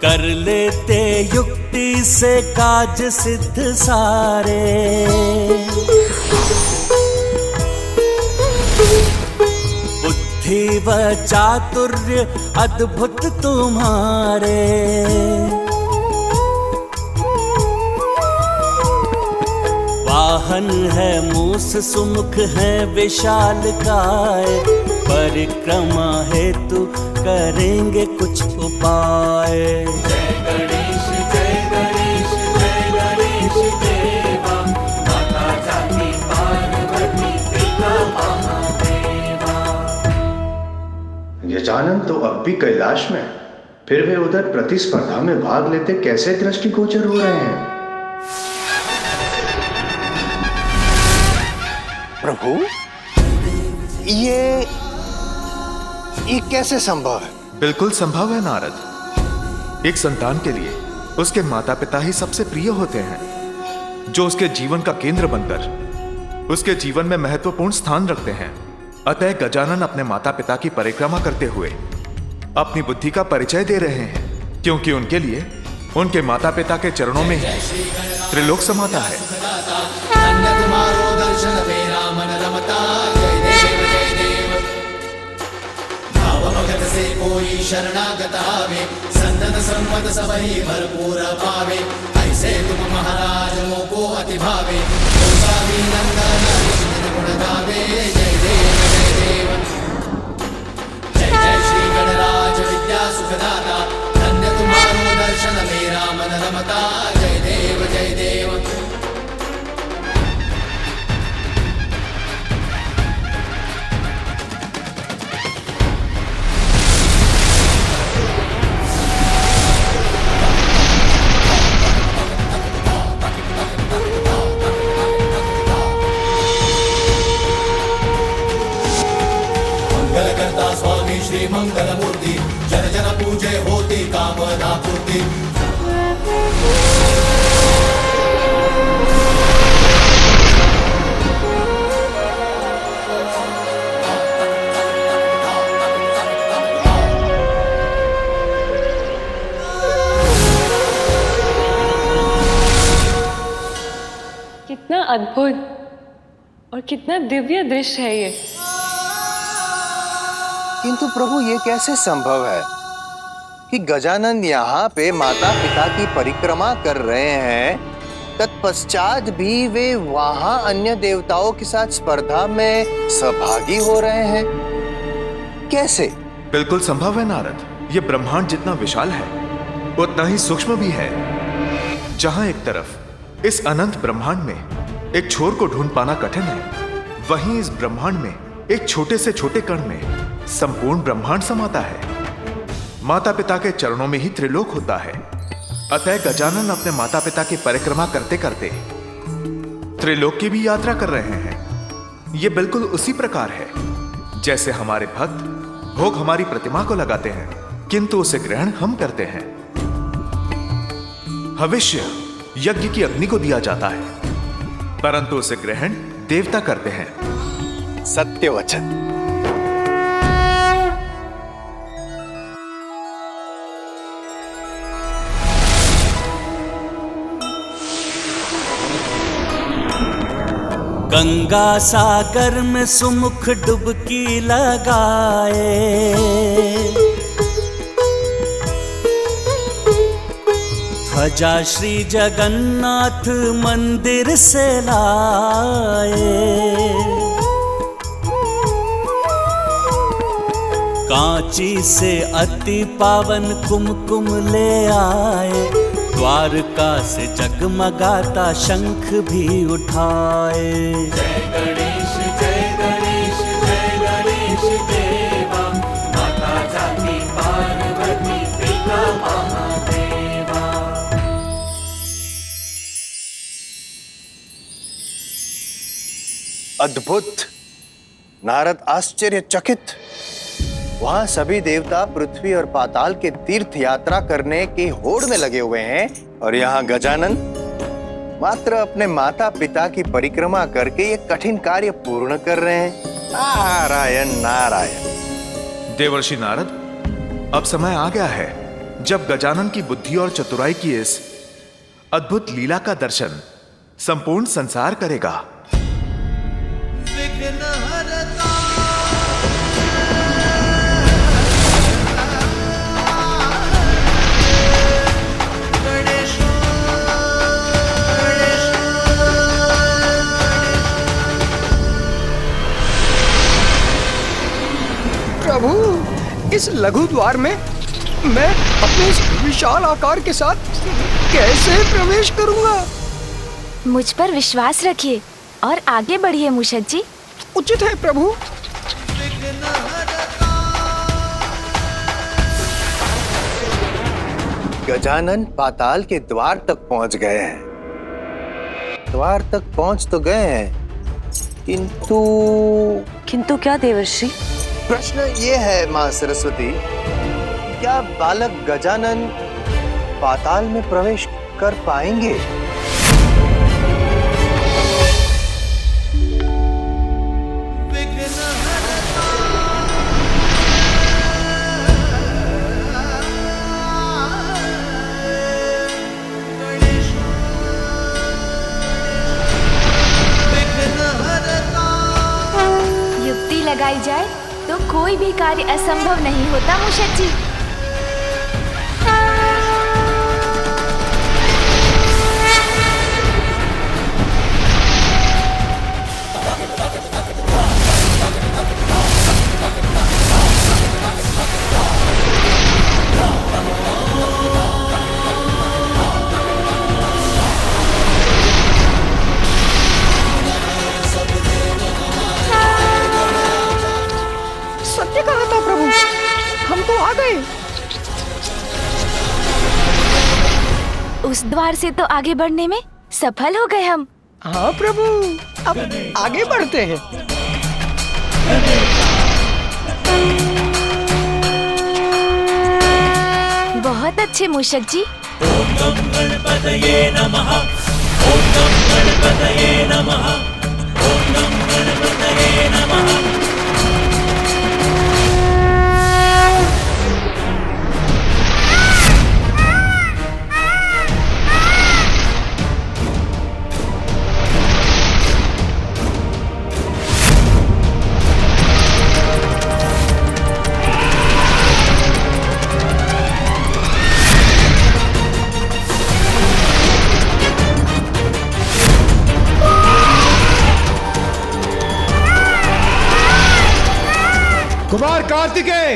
कर लेते युक्ति से काज सिद्ध सारे। बुद्धि व चातुर्य अद्भुत तुम्हारे। वाहन है मूस सुमुख है विशाल काय। परिक्रमा हेतु करेंगे कुछ उपाय। जय गणेश जय गणेश जय गणेश देवा। माता जाति पार्वती पिता महादेवा। गजानन तो अब भी कैलाश में, फिर वे उधर प्रतिस्पर्धा में भाग लेते कैसे दृष्टिगोचर हो रहे हैं? प्रभु, ये कैसे संभव है? बिल्कुल संभव है नारद। एक संतान के लिए उसके माता पिता ही सबसे प्रिय होते हैं, जो उसके जीवन का केंद्र बनकर उसके जीवन में महत्वपूर्ण स्थान रखते हैं। अतः गजानन अपने माता पिता की परिक्रमा करते हुए अपनी बुद्धि का परिचय दे रहे हैं, क्योंकि उनके लिए उनके माता पिता के चरणों में ही त्रिलोक समाता है। दर्शन मेरा मन रमता। जय देव जय देव। भाव भगत से कोई शरणागत आवे। सन्नत सम्मत सबही भरपूर पावे। ऐसे तुम महाराज मोको अति भावे। नंदन गुण गावे। जय देव जय देव। जय जय श्री गणराज विद्या सुखदाता। धन्य तुम्हारो दर्शन मेरा मन रमता। जय देव जय देव। श्री मंगल मूर्ति जन जन पूजे होती कामना पूर्ति। कितना अद्भुत और कितना दिव्य दृश्य है ये। किंतु प्रभु, ये कैसे संभव है कि गजानन यहाँ पे माता पिता की परिक्रमा कर रहे हैं, तत्पश्चात भी वे वहां अन्य देवताओं के साथ स्पर्धा में सहभागी हो रहे हैं? कैसे? बिल्कुल संभव है नारद। ये ब्रह्मांड जितना विशाल है उतना ही सूक्ष्म भी है। जहां एक तरफ इस अनंत ब्रह्मांड में एक छोर को ढूंढ पाना कठिन है, वहीं इस ब्रह्मांड में एक छोटे से छोटे कण में संपूर्ण ब्रह्मांड समाता है। माता पिता के चरणों में ही त्रिलोक होता है। अतः गजानन अपने माता पिता की परिक्रमा करते करते त्रिलोक की भी यात्रा कर रहे हैं। यह बिल्कुल उसी प्रकार है जैसे हमारे भक्त भोग हमारी प्रतिमा को लगाते हैं, किंतु उसे ग्रहण हम करते हैं। भविष्य यज्ञ की अग्नि को दिया जाता है, परंतु उसे ग्रहण देवता करते हैं। सत्य वचन। गंगा सागर में सुमुख डुबकी लगाए। ध्वजा श्री जगन्नाथ मंदिर से लाए। कांची से अति पावन कुमकुम ले आए। द्वारका से जगमगाता शंख भी उठाए। जय गणेश जय गणेश देवा। माता जाति पार्वती पिता महादेवा। अद्भुत। नारद आश्चर्यचकित। वहां सभी देवता पृथ्वी और पाताल के तीर्थ यात्रा करने की होड़ में लगे हुए हैं, और यहाँ गजानन मात्र अपने माता पिता की परिक्रमा करके ये कठिन कार्य पूर्ण कर रहे हैं। नारायण नारायण। देवर्षि नारद, अब समय आ गया है जब गजानन की बुद्धि और चतुराई की इस अद्भुत लीला का दर्शन संपूर्ण संसार करेगा। प्रभु, इस लघु द्वार में मैं अपने इस विशाल आकार के साथ कैसे प्रवेश करूंगा? मुझ पर विश्वास रखिए और आगे बढ़िए मूषक जी। उचित है प्रभु। गजानन पाताल के द्वार तक पहुंच गए हैं। द्वार तक पहुंच तो गए हैं, किंतु क्या देवर्षि? प्रश्न ये है मां सरस्वती, क्या बालक गजानन पाताल में प्रवेश कर पाएंगे? युक्ति लगाई जाए तो कोई भी कार्य असंभव नहीं होता मूषक जी। सत्य कहा था प्रभु, हम तो आ गए। उस द्वार से तो आगे बढ़ने में सफल हो गए हम। हाँ प्रभु, अब आगे बढ़ते हैं। बहुत अच्छे मूषक जी। कुमार कार्तिकेय,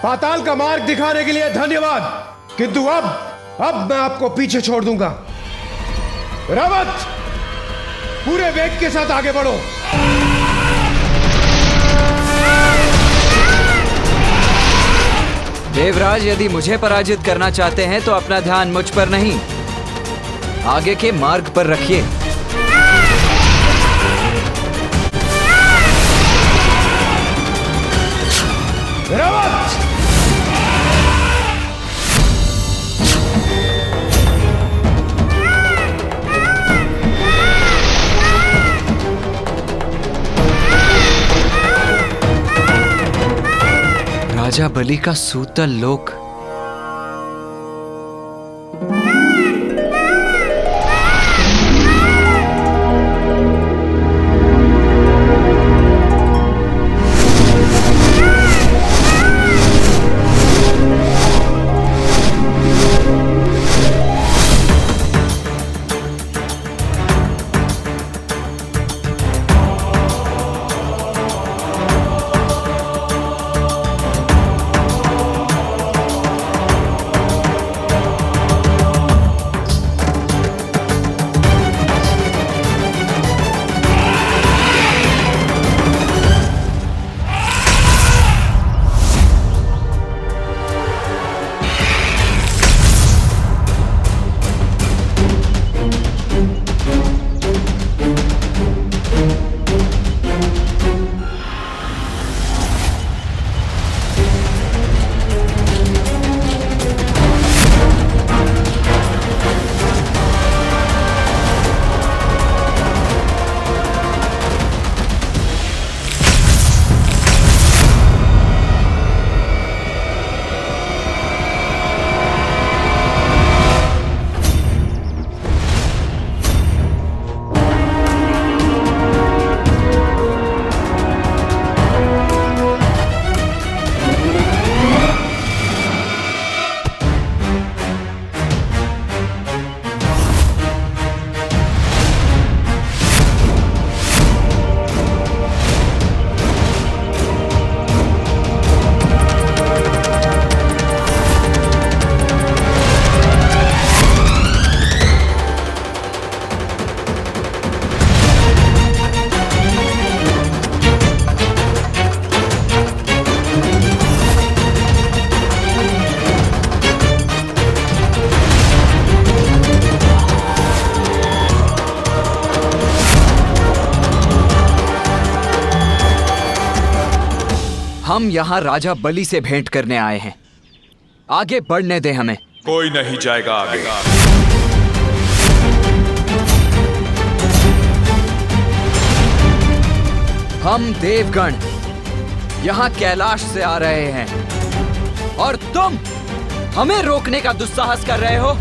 पाताल का मार्ग दिखाने के लिए धन्यवाद, किंतु अब मैं आपको पीछे छोड़ दूंगा। रावत, पूरे वेग के साथ आगे बढ़ो। देवराज, यदि मुझे पराजित करना चाहते हैं तो अपना ध्यान मुझ पर नहीं, आगे के मार्ग पर रखिए। रावत, राजा बलि का सूतल लोक। हम यहाँ राजा बलि से भेंट करने आए हैं। आगे बढ़ने दे हमें। कोई नहीं जाएगा आगे। हम देवगण यहाँ कैलाश से आ रहे हैं और तुम हमें रोकने का दुस्साहस कर रहे हो।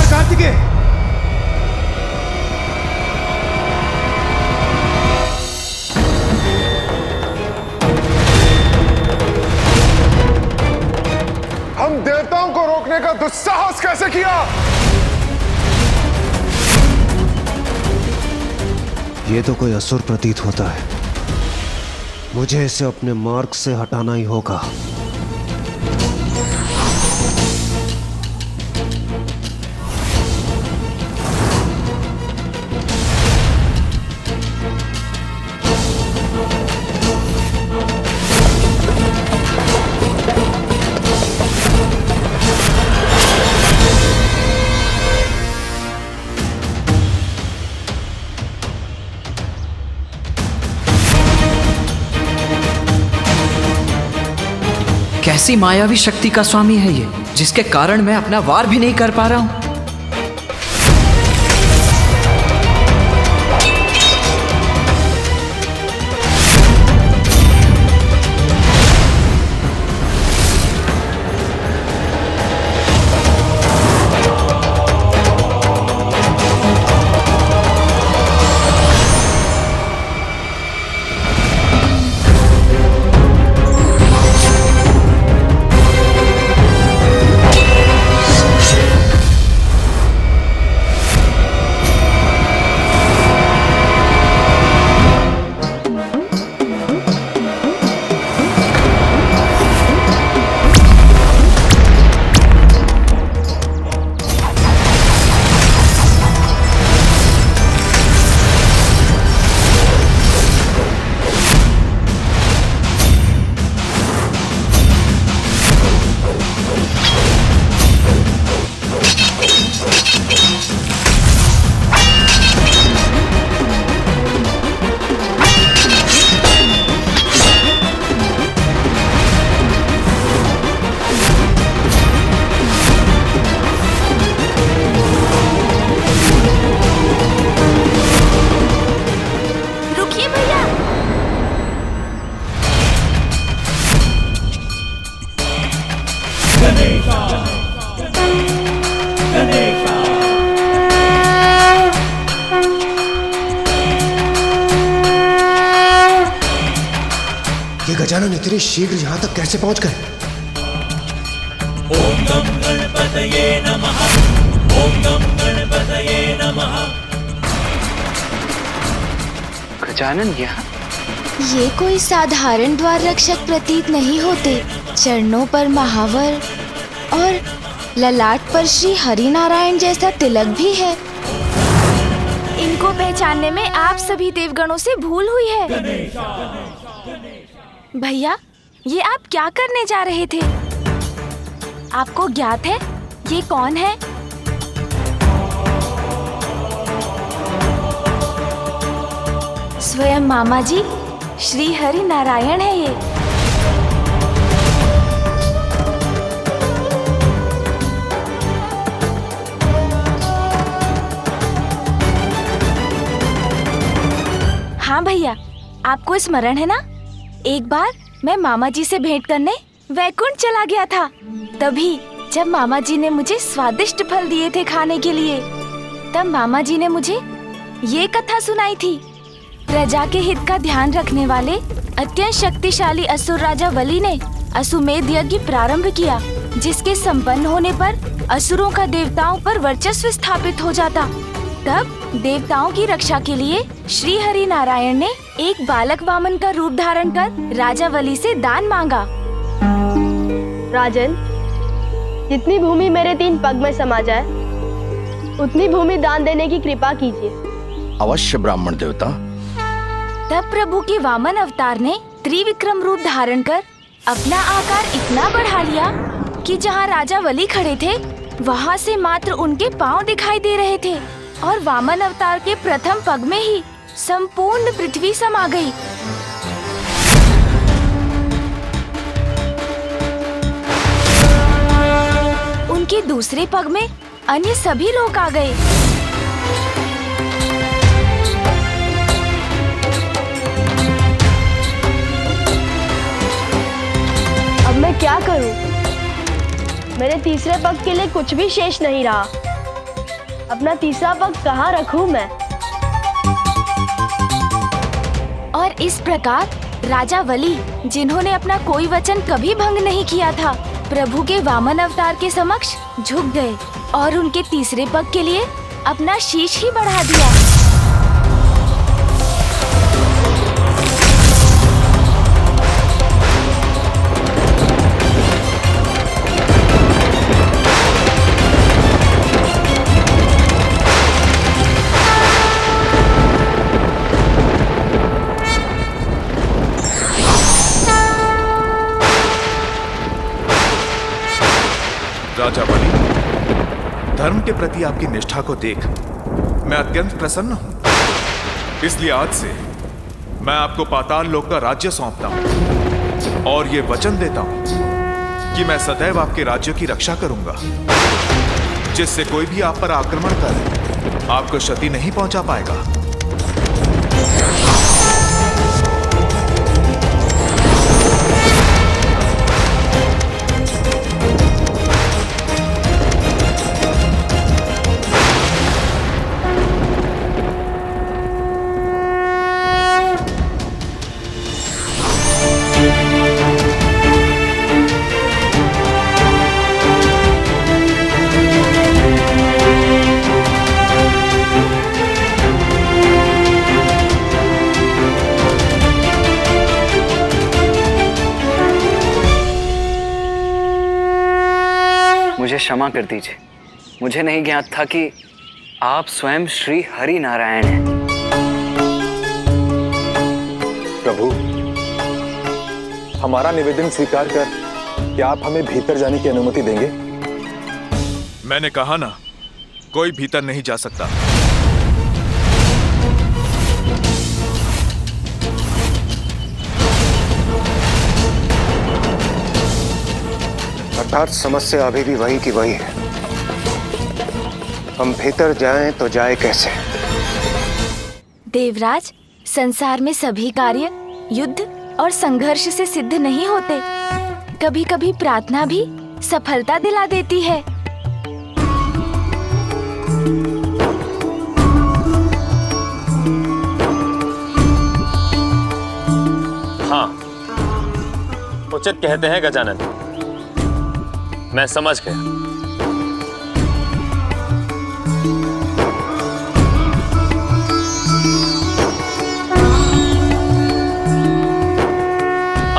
कार्तिकेय, हम देवताओं को रोकने का दुस्साहस कैसे किया? ये तो कोई असुर प्रतीत होता है। मुझे इसे अपने मार्ग से हटाना ही होगा। कैसी मायावी शक्ति का स्वामी है ये, जिसके कारण मैं अपना वार भी नहीं कर पा रहा हूं। ये गजानन इतने शीघ्र यहां तक कैसे पहुंच गए? ओम गम गणपतये नमः। ओम गम गणपतये नमः। गजानन यहाँ? ये कोई साधारण द्वार रक्षक प्रतीत नहीं होते। चरणों पर महावर और ललाट पर श्री हरिनारायण जैसा तिलक भी है। इनको पहचानने में आप सभी देवगणों से भूल हुई है। भैया, ये आप क्या करने जा रहे थे? आपको ज्ञात है ये कौन है? स्वयं मामा जी श्री हरि नारायण है ये। हाँ भैया, आपको स्मरण है ना, एक बार मैं मामा जी से भेंट करने वैकुंठ चला गया था। तभी जब मामा जी ने मुझे स्वादिष्ट फल दिए थे खाने के लिए, तब मामा जी ने मुझे ये कथा सुनाई थी। प्रजा के हित का ध्यान रखने वाले अत्यंत शक्तिशाली असुर राजा बलि ने अश्वमेध यज्ञ प्रारंभ किया, जिसके संपन्न होने पर असुरों का देवताओं पर वर्चस्व स्थापित हो जाता। तब देवताओं की रक्षा के लिए श्री हरि नारायण ने एक बालक वामन का रूप धारण कर राजा बलि से दान मांगा। राजन, जितनी भूमि मेरे 3 पग में समा जाए, उतनी भूमि दान देने की कृपा कीजिए। अवश्य ब्राह्मण देवता। तब प्रभु के वामन अवतार ने त्रिविक्रम रूप धारण कर अपना आकार इतना बढ़ा लिया कि जहाँ राजा बलि खड़े थे वहाँ से मात्र उनके पाँव दिखाई दे रहे थे और वामन अवतार के प्रथम पग में ही संपूर्ण पृथ्वी समा गई। उनके दूसरे पग में अन्य सभी लोग आ गए। अब मैं क्या करूं? मेरे तीसरे पग के लिए कुछ भी शेष नहीं रहा। अपना तीसरा पग कहाँ रखूं मैं? और इस प्रकार राजा वली, जिन्होंने अपना कोई वचन कभी भंग नहीं किया था, प्रभु के वामन अवतार के समक्ष झुक गए और उनके तीसरे पग के लिए अपना शीश ही बढ़ा दिया। राजा बलि, धर्म के प्रति आपकी निष्ठा को देख मैं अत्यंत प्रसन्न हूं। इसलिए आज से मैं आपको पाताल लोक का राज्य सौंपता हूं और ये वचन देता हूं कि मैं सदैव आपके राज्य की रक्षा करूंगा, जिससे कोई भी आप पर आक्रमण कर आपको क्षति नहीं पहुंचा पाएगा। मुझे क्षमा कर दीजिए, मुझे नहीं ज्ञात था कि आप स्वयं श्री हरि नारायण हैं। प्रभु, हमारा निवेदन स्वीकार कर क्या आप हमें भीतर जाने की अनुमति देंगे? मैंने कहा ना, कोई भीतर नहीं जा सकता। अर्थात समस्या अभी भी वही की वही है। हम भीतर जाएं तो जाए कैसे? देवराज, संसार में सभी कार्य युद्ध और संघर्ष से सिद्ध नहीं होते। कभी कभी प्रार्थना भी सफलता दिला देती है। हाँ, उचित कहते हैं गजानन, मैं समझ गया।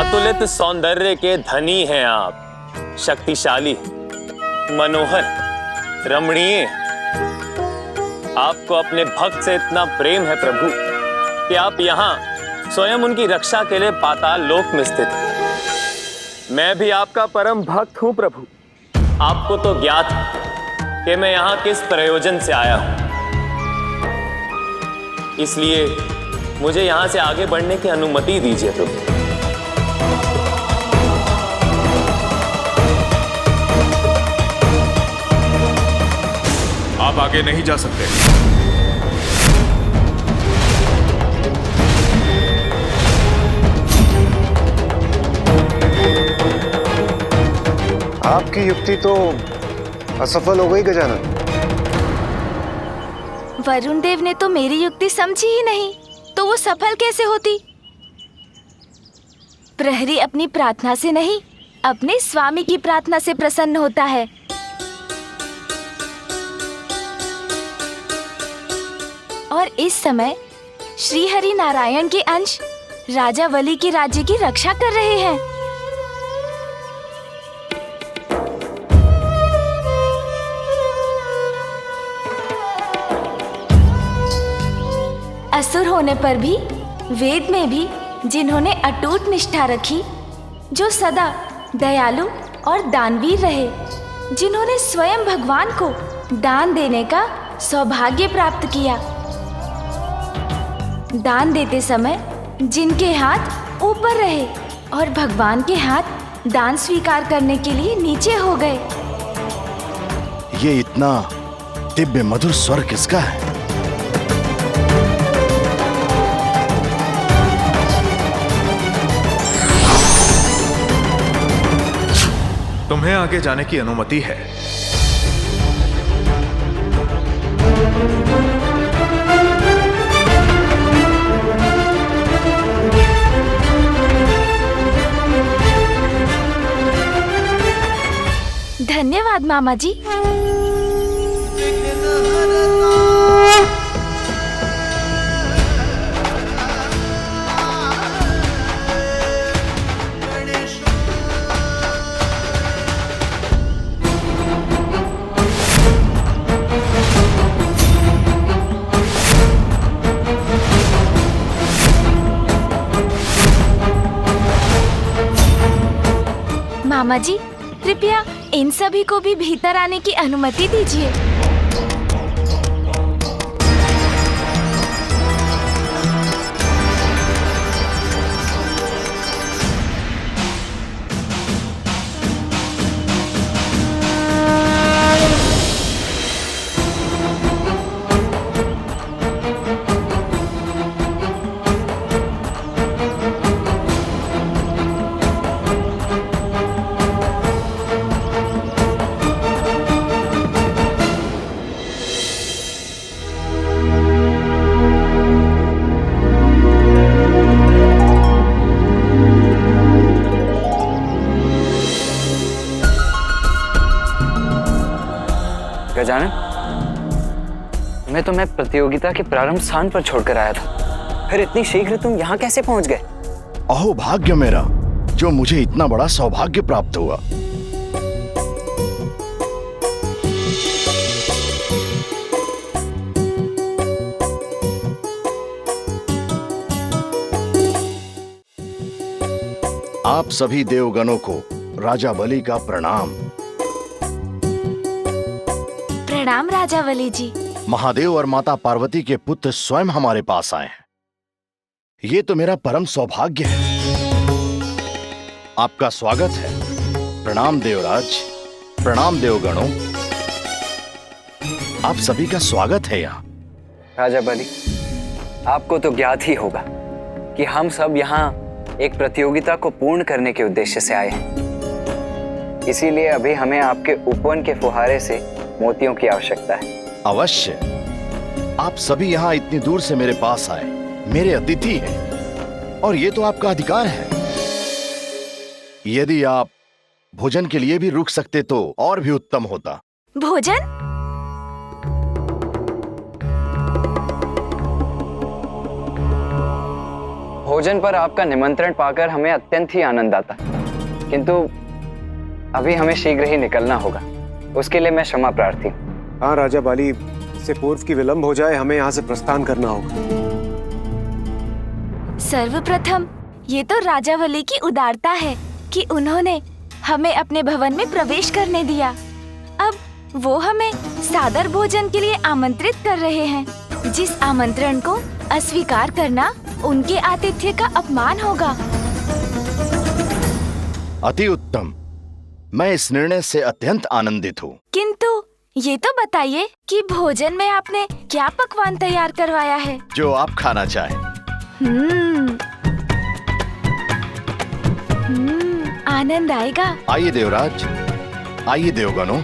अतुलित सौंदर्य के धनी हैं आप, शक्तिशाली, मनोहर, रमणीय। आपको अपने भक्त से इतना प्रेम है प्रभु कि आप यहाँ स्वयं उनकी रक्षा के लिए पाताल लोक में स्थित हैं। मैं भी आपका परम भक्त हूँ प्रभु। आपको तो ज्ञात है कि मैं यहाँ किस प्रयोजन से आया हूँ, इसलिए मुझे यहाँ से आगे बढ़ने की अनुमति दीजिए प्रभु। आप आगे नहीं जा सकते। आपकी युक्ति तो असफल हो गई गजानन। वरुण देव ने तो मेरी युक्ति समझी ही नहीं, तो वो सफल कैसे होती? प्रहरी अपनी प्रार्थना से नहीं, अपने स्वामी की प्रार्थना से प्रसन्न होता है। और इस समय श्री हरि नारायण के अंश राजा वली के राज्य की रक्षा कर रहे हैं। असुर होने पर भी, वेद में भी जिन्होंने अटूट निष्ठा रखी, जो सदा दयालु और दानवीर रहे, जिन्होंने स्वयं भगवान को दान देने का सौभाग्य प्राप्त किया। दान देते समय जिनके हाथ ऊपर रहे और भगवान के हाथ दान स्वीकार करने के लिए नीचे हो गए। ये इतना दिव्य मधुर स्वर किसका है? तुम्हें आगे जाने की अनुमति है। धन्यवाद मामा जी। मामा जी, कृपया इन सभी को भी भीतर आने की अनुमति दीजिए। गजानन, मैं तुम्हें प्रतियोगिता के प्रारंभ स्थान पर छोड़कर आया था, फिर इतनी शीघ्र तुम यहाँ कैसे पहुँच गए? अहो भाग्य मेरा, जो मुझे इतना बड़ा सौभाग्य प्राप्त हुआ। आप सभी देवगणों को राजा बलि का प्रणाम। प्रणाम राजा बलि जी। महादेव और माता पार्वती के पुत्र स्वयं हमारे पास आए हैं। ये तो मेरा परम सौभाग्य है। आपका स्वागत है। प्रणाम देवराज, प्रणाम देवगणों। आप सभी का स्वागत है यहाँ। राजा बलि, आपको तो ज्ञात ही होगा कि हम सब यहाँ एक प्रतियोगिता को पूर्ण करने के उद्देश्य से आए हैं। इसीलिए अभी हमें आपके उपवन के फुहारे से मोतियों की आवश्यकता है। अवश्य। आप सभी यहाँ इतनी दूर से मेरे पास आए, मेरे अतिथि हैं, और ये तो आपका अधिकार है। यदि आप भोजन के लिए भी रुक सकते तो और भी उत्तम होता। भोजन? भोजन पर आपका निमंत्रण पाकर हमें अत्यंत ही आनंद आता, किंतु अभी हमें शीघ्र ही निकलना होगा। उसके लिए मैं क्षमा प्रार्थी। हाँ राजा बाली, इससे पूर्व की विलंब हो जाए, हमें यहाँ से प्रस्थान करना होगा। सर्वप्रथम ये तो राजा बलि की उदारता है कि उन्होंने हमें अपने भवन में प्रवेश करने दिया। अब वो हमें सादर भोजन के लिए आमंत्रित कर रहे हैं, जिस आमंत्रण को अस्वीकार करना उनके आतिथ्य का अपमान होगा। अति उत्तम। मैं इस निर्णय से अत्यंत आनंदित हूँ। किंतु ये तो बताइए कि भोजन में आपने क्या पकवान तैयार करवाया है? जो आप खाना चाहें। आनंद आएगा। आइए देवराज, आइए देवगणों।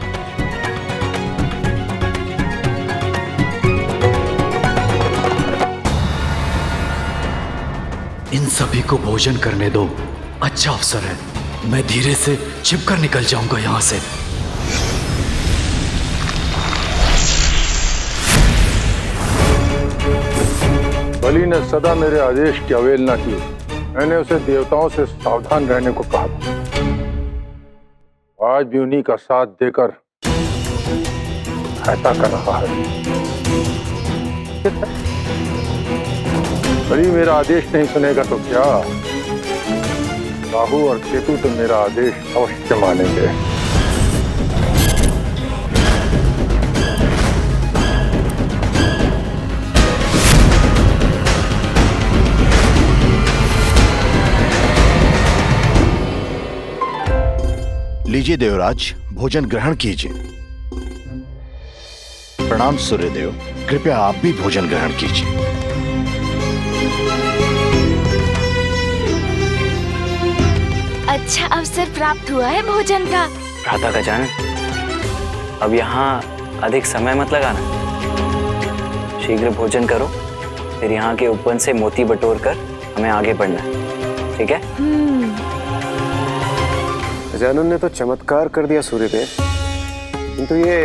इन सभी को भोजन करने दो। अच्छा अवसर है, मैं धीरे से छिपकर निकल जाऊंगा यहाँ से। बलि ने सदा मेरे आदेश की अवहेलना की। मैंने उसे देवताओं से सावधान रहने को कहा। आज भी उन्हीं का साथ देकर सहायता कर रहा है। बलि मेरा आदेश नहीं सुनेगा तो क्या, राहु और केतु तो मेरा आदेश अवश्य मानेंगे। लीजिए देवराज, भोजन ग्रहण कीजिए। प्रणाम सूर्यदेव, कृपया आप भी भोजन ग्रहण कीजिए। अच्छा अवसर प्राप्त हुआ है भोजन का। राधा गजानन, अब यहाँ अधिक समय मत लगाना, शीघ्र भोजन करो, फिर यहाँ के उपवन से मोती बटोर कर हमें आगे बढ़ना है, ठीक है? गजानन ने तो चमत्कार कर दिया सूर्यदेव, किंतु ये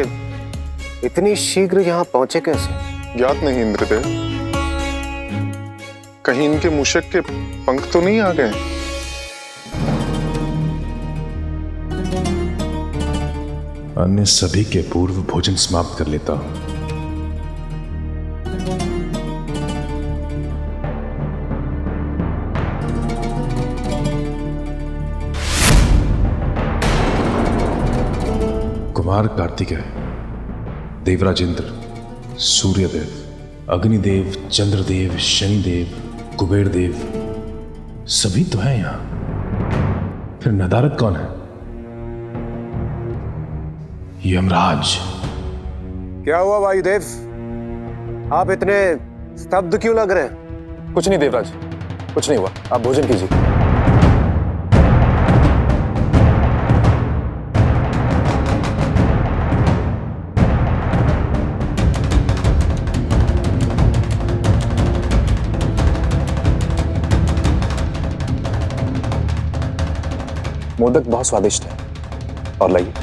इतनी शीघ्र यहाँ पहुंचे कैसे? ज्ञात नहीं इंद्रदेव, कहीं इनके मूषक के पंख तो नहीं आ गए? अन्य सभी के पूर्व भोजन समाप्त कर लेता हूं। कुमार कार्तिकेय, देवराज इंद्र, सूर्यदेव, अग्निदेव, चंद्रदेव, शनिदेव, कुबेर देव सभी तो हैं यहां। फिर नदारद कौन है? यमराज। क्या हुआ वायुदेव, आप इतने स्तब्ध क्यों लग रहे हैं? कुछ नहीं देवराज, कुछ नहीं हुआ, आप भोजन कीजिए। मोदक बहुत स्वादिष्ट है, और लाइए।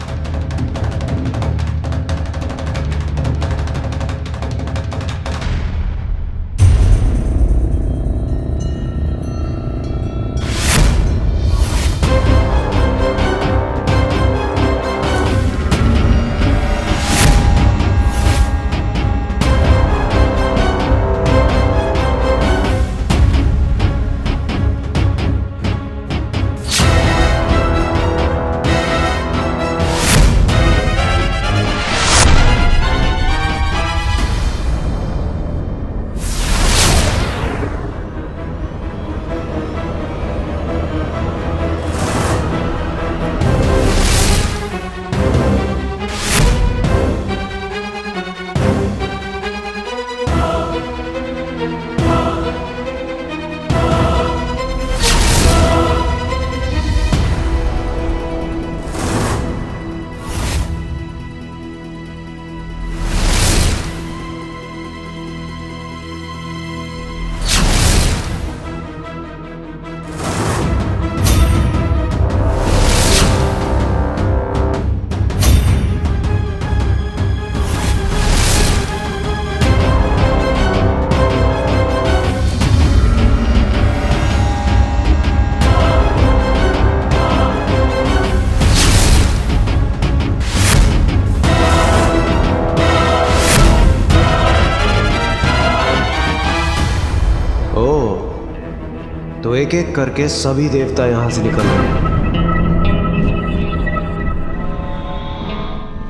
तो एक एक करके सभी देवता यहां से निकल गए।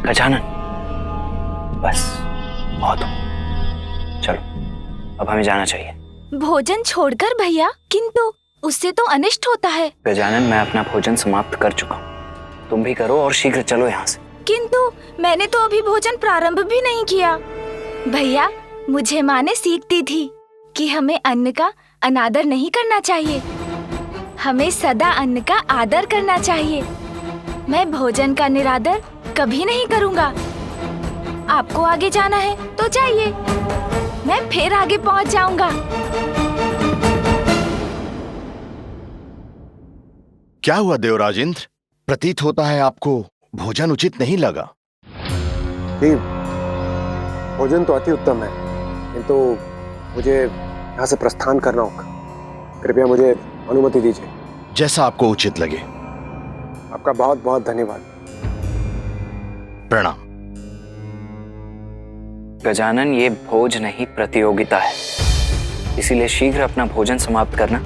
गजानन, बस बहुत हो, चलो अब हमें जाना चाहिए। भोजन छोड़कर भैया, किंतु उससे तो अनिष्ट होता है। गजानन, मैं अपना भोजन समाप्त कर चुका हूँ, तुम भी करो और शीघ्र चलो यहाँ से। किंतु मैंने तो अभी भोजन प्रारंभ भी नहीं किया। भैया, मुझे माँ ने सीख दी थी कि हमें अन्न का अनादर नहीं करना चाहिए, हमें सदा अन्न का आदर करना चाहिए। मैं भोजन का निरादर कभी नहीं करूँगा। आपको आगे जाना है तो जाइए, मैं फिर आगे पहुँच जाऊंगा। क्या हुआ देवराज इंद्र, प्रतीत होता है आपको भोजन उचित नहीं लगा। भोजन तो अति उत्तम है, किंतु मुझे यहाँ से प्रस्थान करना होगा, कृपया मुझे अनुमति दीजिए। जैसा आपको उचित लगे। आपका बहुत बहुत धन्यवाद। प्रणाम। गजानन, ये भोज नहीं प्रतियोगिता है, इसीलिए शीघ्र अपना भोजन समाप्त करना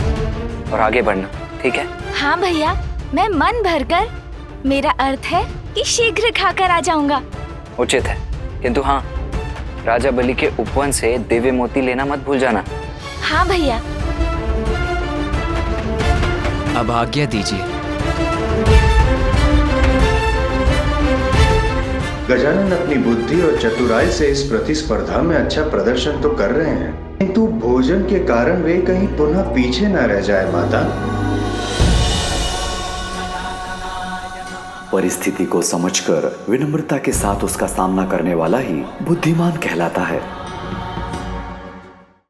और आगे बढ़ना, ठीक है? हाँ भैया, मैं मन भरकर, मेरा अर्थ है कि शीघ्र खाकर आ जाऊंगा। उचित है, किंतु हाँ, राजा बलि के उपवन से दिव्य मोती लेना मत भूल जाना। हाँ भैया। अब आज्ञा दीजिए। गजानन अपनी बुद्धि और चतुराई से इस प्रतिस्पर्धा में अच्छा प्रदर्शन तो कर रहे हैं, किंतु भोजन के कारण वे कहीं पुनः पीछे न रह जाए माता। परिस्थिति को समझकर विनम्रता के साथ उसका सामना करने वाला ही बुद्धिमान कहलाता है।